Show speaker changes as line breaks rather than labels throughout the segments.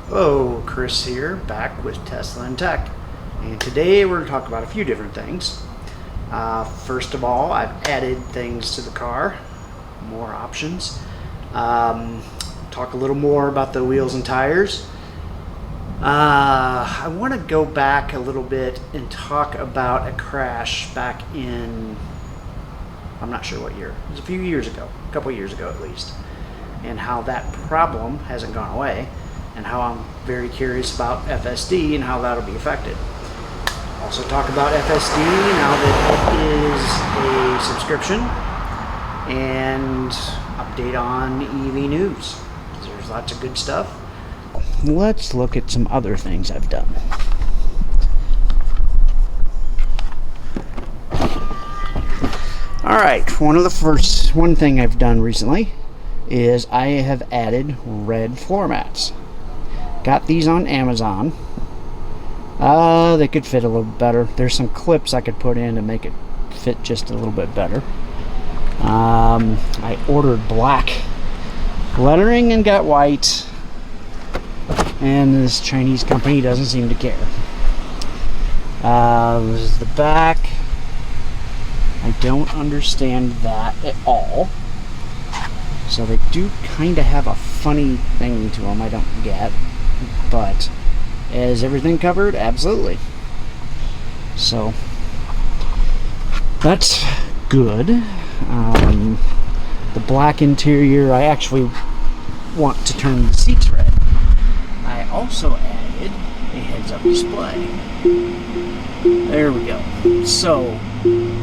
Hello, Chris here, back with Tesla and Tech. And today we're going to talk about a few different things. First of all, I've added things to the car, more options. Talk a little more about the wheels and tires. I want to go back a little bit and talk about a crash back in, I'm not sure what year. It was a few years ago, a couple years ago at least. And how that problem hasn't gone away. And how I'm very curious about FSD and how that'll be affected. Also talk about FSD now that it is a subscription, and update on EV news. There's lots of good stuff. Let's look at some other things I've done. Alright, one thing I've done recently is I have added red floor mats. Got these on Amazon. They could fit a little better. There's some clips I could put in to make it fit just a little bit better. I ordered black lettering and got white, and this Chinese company doesn't seem to care. This is the back. I don't understand that at all. So they do kind of have a funny thing to them I don't get. But is everything covered? Absolutely. So that's good. The black interior, I actually want to turn the seats red. I also added a heads-up display. There we go. So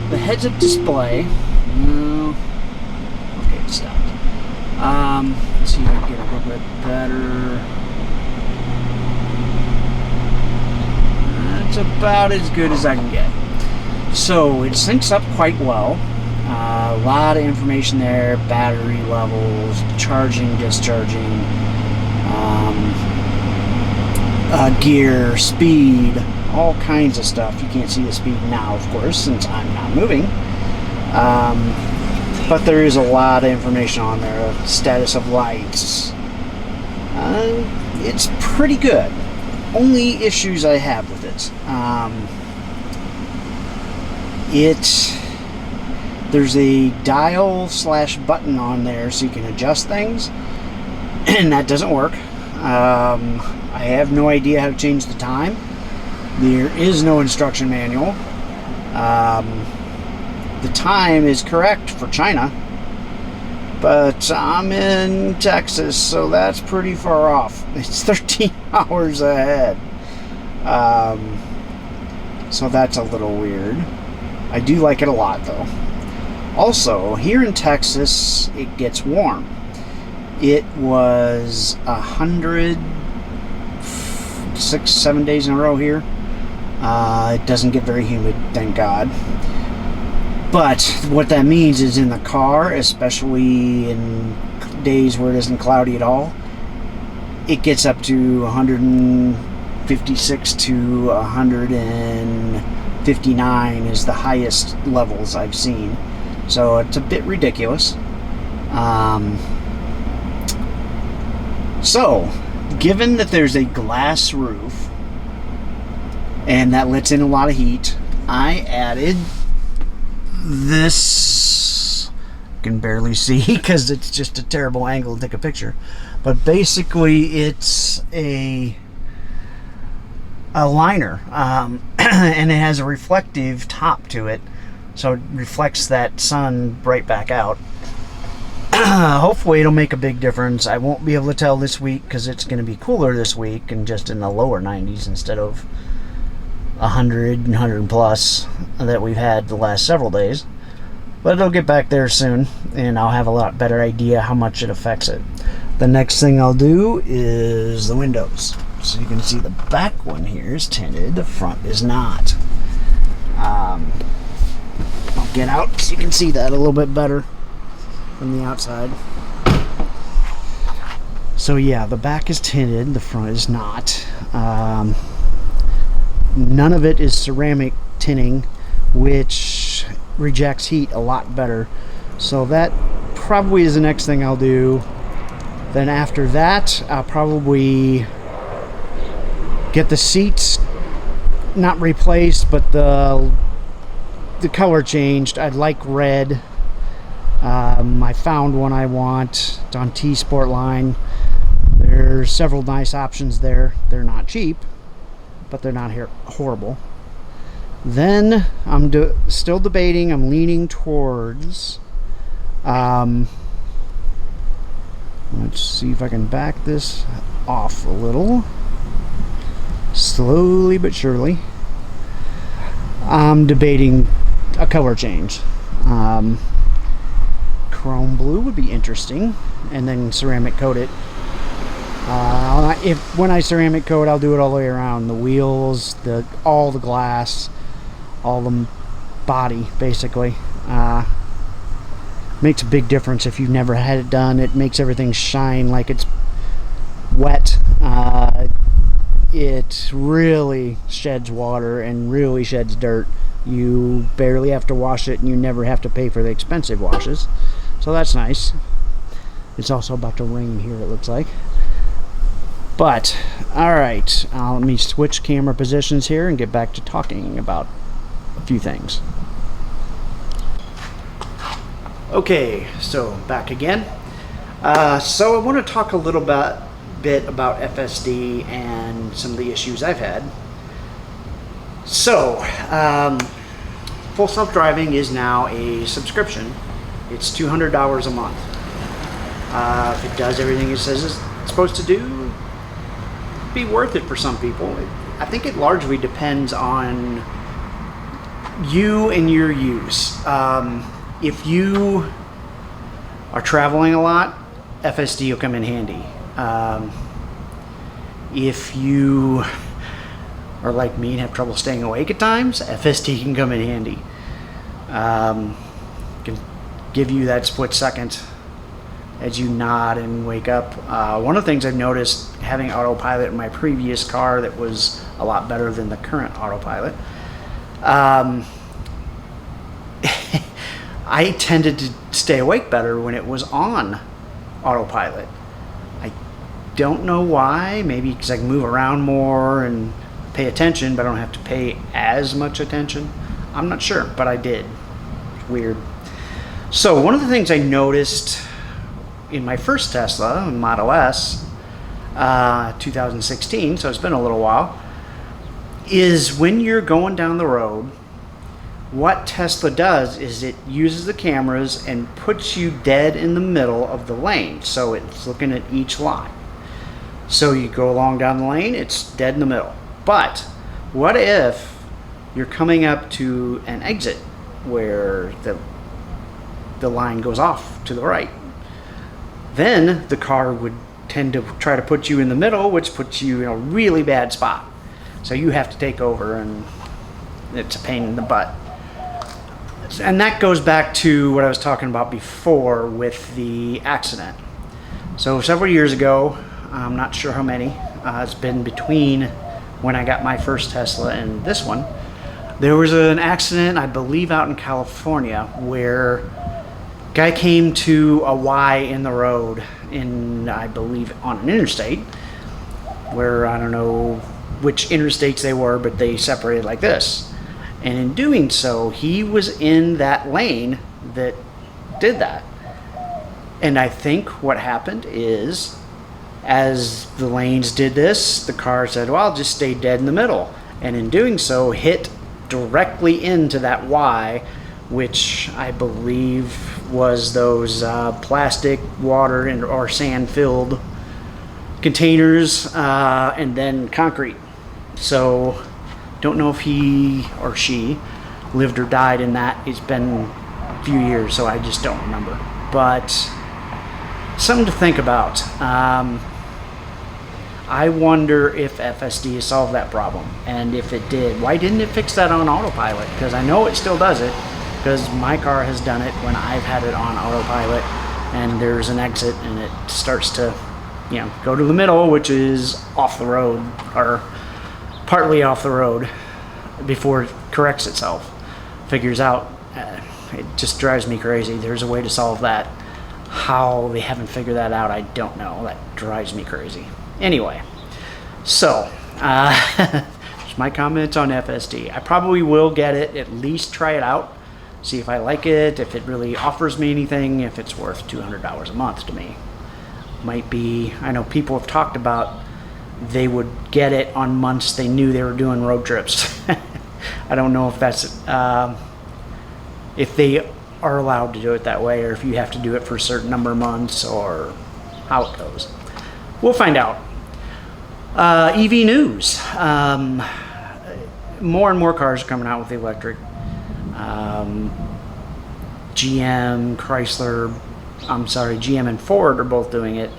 the heads-up display. Okay, it stopped. Let's see if I can get a little bit better. It's about as good as I can get. So it syncs up quite well. A lot of information there, battery levels, charging, discharging, gear, speed, all kinds of stuff. You can't see the speed now, of course, since I'm not moving. But there is a lot of information on there, status of lights. It's pretty good. Only issues I have with it. There's a dial / button on there so you can adjust things, and that doesn't work. I have no idea how to change the time. There is no instruction manual. The time is correct for China, but I'm in Texas, so that's pretty far off. It's 13 hours ahead. So that's a little weird. I do like it a lot, though. Also, here in Texas, it gets warm. It was 106-7 days in a row here. It doesn't get very humid, thank God. But what that means is in the car, especially in days where it isn't cloudy at all, it gets up to 156 to 159 is the highest levels I've seen. So it's a bit ridiculous. So, given that there's a glass roof and that lets in a lot of heat, I added this. You can barely see because it's just a terrible angle to take a picture, but basically it's a liner, and it has a reflective top to it, so it reflects that sun right back out. Hopefully it'll make a big difference. I won't be able to tell this week because it's going to be cooler this week and just in the lower 90s instead of 100 and 100 plus that we've had the last several days. But it'll get back there soon, and I'll have a lot better idea how much it affects it. The next thing I'll do is the windows. So you can see the back one here is tinted, the front is not. I'll get out so you can see that a little bit better from the outside. So yeah, the back is tinted, the front is not. None of it is ceramic tinting, which rejects heat a lot better. So that probably is the next thing I'll do. Then after that, I'll probably get the seats not replaced, but the color changed. I'd like red. I found one I want. It's on T-Sport line. There's several nice options there. They're not cheap, but they're not horrible. Then I'm still debating. I'm leaning towards let's see if I can back this off a little, slowly but surely. I'm debating a color change. Chrome blue would be interesting, and then ceramic coat it. When I ceramic coat, I'll do it all the way around. The wheels, all the glass, all the body, basically. Makes a big difference if you've never had it done. It makes everything shine like it's wet. It really sheds water and really sheds dirt. You barely have to wash it, and you never have to pay for the expensive washes. So that's nice. It's also about to rain here, it looks like. But, alright, let me switch camera positions here and get back to talking about a few things. Okay, so back again. So I want to talk a little bit about FSD and some of the issues I've had. So, Full Self-Driving is now a subscription. It's $200 a month. If it does everything it says it's supposed to do, it'd be worth it for some people. I think it largely depends on you and your use. If you are traveling a lot, FSD will come in handy. If you are like me and have trouble staying awake at times, FSD can come in handy. Can give you that split second as you nod and wake up. One of the things I've noticed having autopilot in my previous car that was a lot better than the current autopilot, I tended to stay awake better when it was on autopilot. I don't know why. Maybe because I can move around more and pay attention, but I don't have to pay as much attention. I'm not sure, but I did. It's weird. So one of the things I noticed in my first Tesla, Model S, 2016, so it's been a little while, is when you're going down the road, what Tesla does is it uses the cameras and puts you dead in the middle of the lane. So it's looking at each line. So you go along down the lane, it's dead in the middle. But what if you're coming up to an exit where the line goes off to the right? Then the car would tend to try to put you in the middle, which puts you in a really bad spot. So you have to take over, and it's a pain in the butt. And that goes back to what I was talking about before with the accident. So several years ago, I'm not sure how many, it's been between when I got my first Tesla and this one, there was an accident, I believe out in California, where a guy came to a Y in the road in, I believe, on an interstate, where I don't know which interstates they were, but they separated like this. And in doing so, he was in that lane that did that. And I think what happened is, as the lanes did this, the car said, well, I'll just stay dead in the middle. And in doing so, hit directly into that Y, which I believe was those plastic, water, or sand-filled containers, and then concrete. So don't know if he or she lived or died in that. It's been a few years, so I just don't remember. But something to think about. I wonder if FSD has solved that problem, and if it did, why didn't it fix that on autopilot? Because I know it still does it, because my car has done it when I've had it on autopilot, and there's an exit and it starts to, go to the middle, which is off the road, or partly off the road, before it corrects itself, figures out. It just drives me crazy. There's a way to solve that. How they haven't figured that out, I don't know. That drives me crazy. Anyway, so Just my comments on FSD. I probably will get it, at least try it out, see if I like it, if it really offers me anything, if it's worth $200 a month to me. Might be, I know people have talked about they would get it on months they knew they were doing road trips. I don't know if that's, if they are allowed to do it that way, or if you have to do it for a certain number of months, or how it goes. We'll find out. EV news. More and more cars are coming out with electric. GM, GM and Ford are both doing it.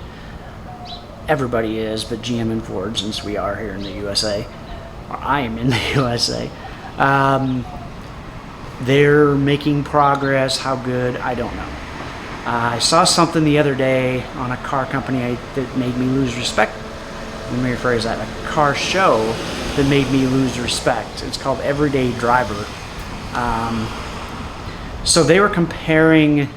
Everybody is, but GM and Ford, since we are here in the USA, or I am in the USA. They're making progress. How good, I don't know. I saw something the other day on a car company that made me lose respect. Let me rephrase that. A car show that made me lose respect. It's called Everyday Driver. So they were comparing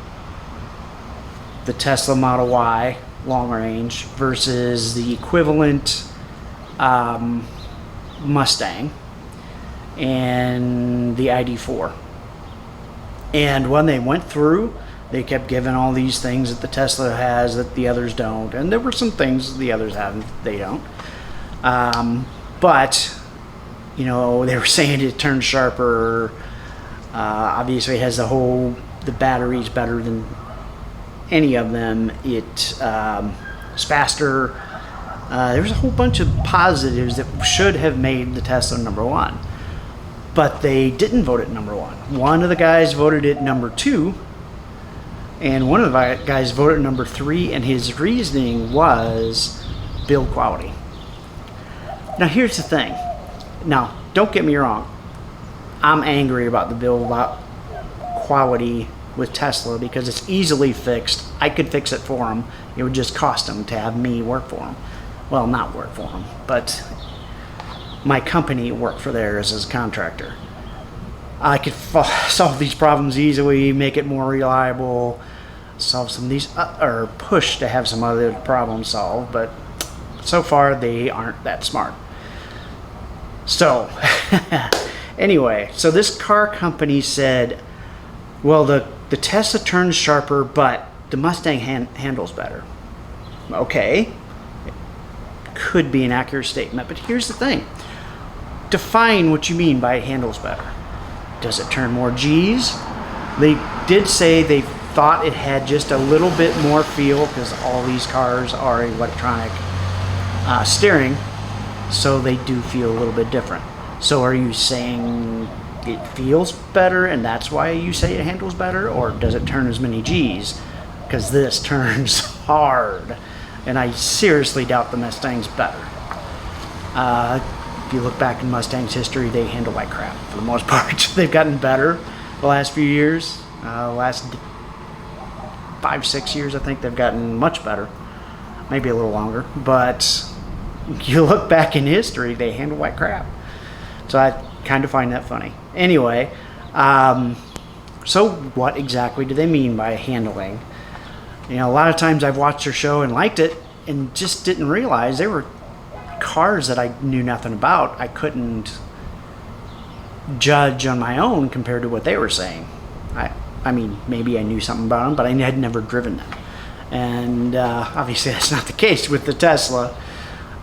the Tesla Model Y long range versus the equivalent Mustang and the ID4. And when they went through, they kept giving all these things that the Tesla has that the others don't. And there were some things the others have and they don't. But, you know, they were saying it turns sharper. Obviously it has the battery's better than any of them. It's faster. There was a whole bunch of positives that should have made the Tesla number one. But they didn't vote it number one. One of the guys voted it number two. And one of the guys voted number three, and his reasoning was build quality. Now here's the thing. Now, don't get me wrong. I'm angry about the build quality with Tesla because it's easily fixed. I could fix it for them. It would just cost them to have me work for them. Well, not work for them, but my company work for theirs as a contractor. I could solve these problems easily, make it more reliable, solve some of these, or push to have some other problems solved, but so far they aren't that smart. So, anyway, so this car company said, well, the Tesla turns sharper, but the Mustang handles better. Okay, could be an accurate statement, but here's the thing. Define what you mean by it handles better. Does it turn more G's? They did say they thought it had just a little bit more feel because all these cars are electronic steering, so they do feel a little bit different. So are you saying it feels better and that's why you say it handles better, or does it turn as many G's? Because this turns hard, and I seriously doubt the Mustang's better. If you look back in Mustang's history, they handle like crap for the most part. They've gotten better the last few years. Last 5-6 years, I think they've gotten much better. Maybe a little longer. But you look back in history, they handle like crap. So I kind of find that funny. Anyway, so what exactly do they mean by handling? You know, a lot of times I've watched their show and liked it and just didn't realize they were cars that I knew nothing about. I couldn't judge on my own compared to what they were saying. I mean, maybe I knew something about them, but I had never driven them. And obviously that's not the case with the Tesla.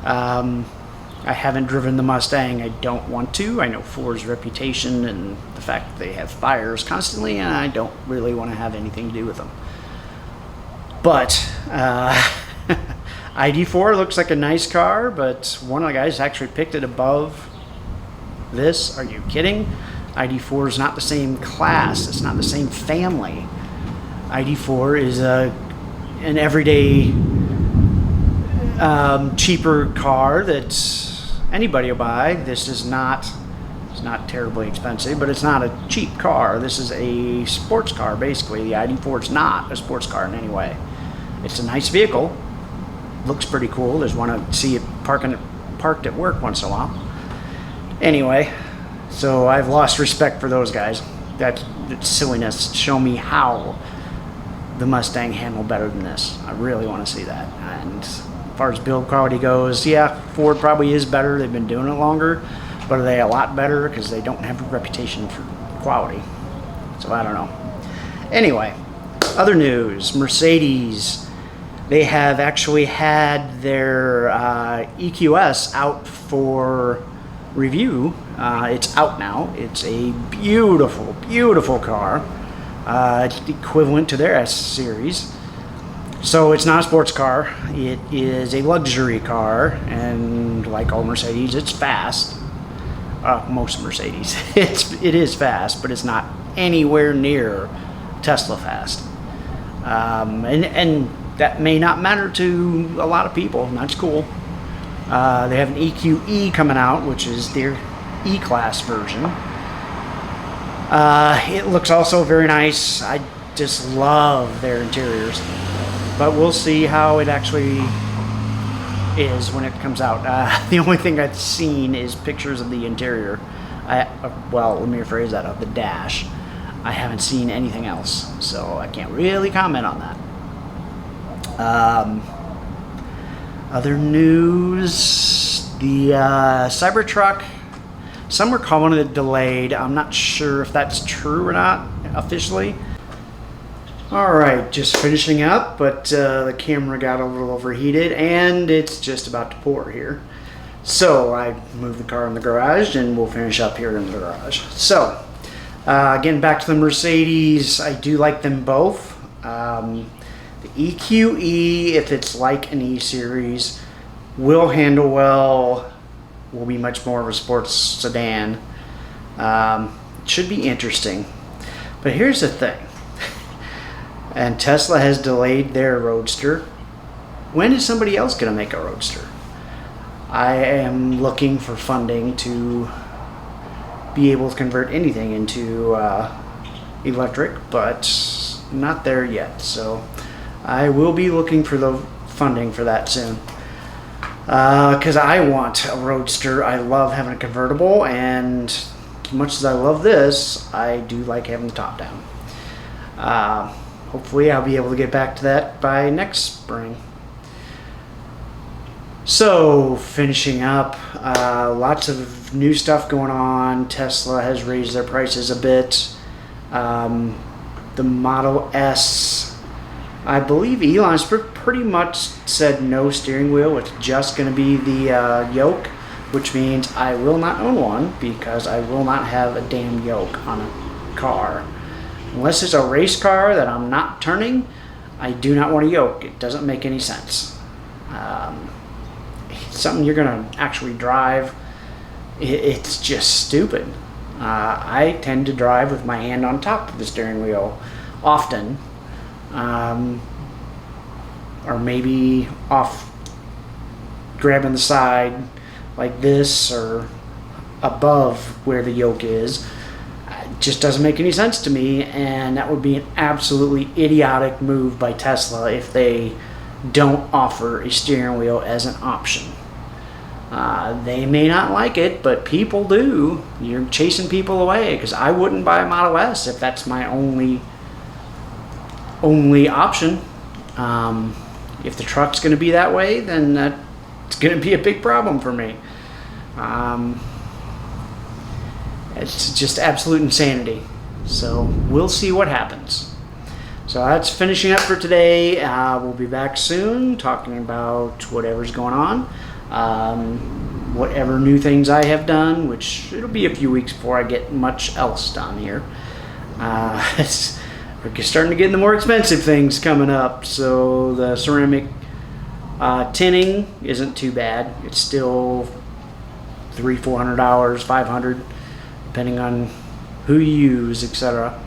I haven't driven the Mustang. I don't want to. I know Ford's reputation and the fact that they have fires constantly, and I don't really want to have anything to do with them. But ID4 looks like a nice car, but one of the guys actually picked it above this. Are you kidding? ID4 is not the same class. It's not the same family. ID4 is an everyday cheaper car that anybody will buy. This is not, it's not terribly expensive, but it's not a cheap car. This is a sports car, basically. The ID4 is not a sports car in any way. It's a nice vehicle. Looks pretty cool. There's one to see it parked at work once in a while. Anyway, so I've lost respect for those guys. That's silliness. Show me how the Mustang handled better than this. I really want to see that. And far as build quality goes, yeah, Ford probably is better. They've been doing it longer, but are they a lot better? Because they don't have a reputation for quality. So I don't know. Anyway, other news. Mercedes, they have actually had their EQS out for review. It's out now. It's a beautiful, beautiful car. It's equivalent to their S series. So it's not a sports car. It is a luxury car, and like all Mercedes, it's fast. Most Mercedes, it is fast, but it's not anywhere near Tesla fast. And that may not matter to a lot of people, and that's cool. They have an EQE coming out, which is their E-Class version. It looks also very nice. I just love their interiors. But we'll see how it actually is when it comes out. The only thing I've seen is pictures of the interior. Well, let me rephrase that, of the dash. I haven't seen anything else, so I can't really comment on that. Other news, the Cybertruck, some were calling it delayed. I'm not sure if that's true or not officially. Alright, just finishing up, but the camera got a little overheated and it's just about to pour here. So I moved the car in the garage and we'll finish up here in the garage. So, getting back to the Mercedes, I do like them both. The EQE, if it's like an E-Series, will handle well, will be much more of a sports sedan. It should be interesting. But here's the thing. And Tesla has delayed their Roadster. When is somebody else going to make a Roadster? I am looking for funding to be able to convert anything into electric, but not there yet. So I will be looking for the funding for that soon. Because I want a Roadster. I love having a convertible, and as much as I love this, I do like having the top down. Hopefully I'll be able to get back to that by next spring. So, finishing up, lots of new stuff going on. Tesla has raised their prices a bit. The Model S, I believe Elon's pretty much said no steering wheel. It's just going to be the yoke, which means I will not own one because I will not have a damn yoke on a car. Unless it's a race car that I'm not turning, I do not want a yoke. It doesn't make any sense. Something you're going to actually drive, it's just stupid. I tend to drive with my hand on top of the steering wheel often. Or maybe off grabbing the side like this or above where the yoke is. It just doesn't make any sense to me, and that would be an absolutely idiotic move by Tesla if they don't offer a steering wheel as an option. They may not like it, but people do. You're chasing people away, because I wouldn't buy a Model S if that's my only option. If the truck's going to be that way, then that's going to be a big problem for me. It's just absolute insanity. So we'll see what happens. So that's finishing up for today. We'll be back soon talking about whatever's going on. Whatever new things I have done, which it'll be a few weeks before I get much else done here. We're starting to get into more expensive things coming up. So the ceramic tinning isn't too bad. It's still $300-400, $500. Depending on who you use, etc.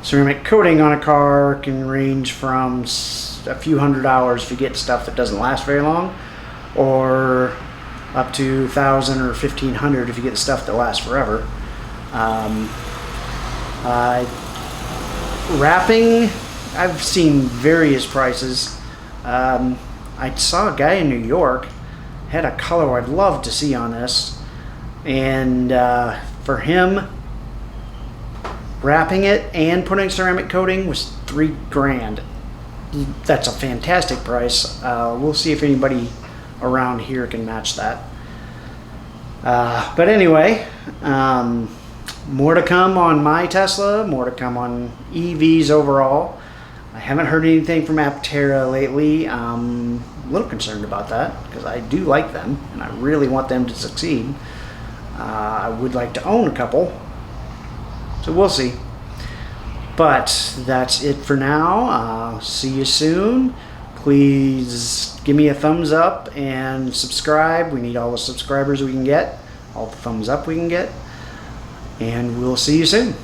Ceramic coating on a car can range from a few $100s if you get stuff that doesn't last very long, or up to $1,000 or $1,500 if you get stuff that lasts forever. Wrapping, I've seen various prices. I saw a guy in New York had a color I'd love to see on this. And for him, wrapping it and putting ceramic coating was $3,000. that's a fantastic price. We'll see if anybody around here can match that. But anyway, more to come on my Tesla, more to come on EVs overall. I haven't heard anything from Aptera lately. I'm a little concerned about that because I do like them and I really want them to succeed. I would like to own a couple, so we'll see. But that's it for now. See you soon. Please give me a thumbs up and subscribe. We need all the subscribers we can get, all the thumbs up we can get, and we'll see you soon.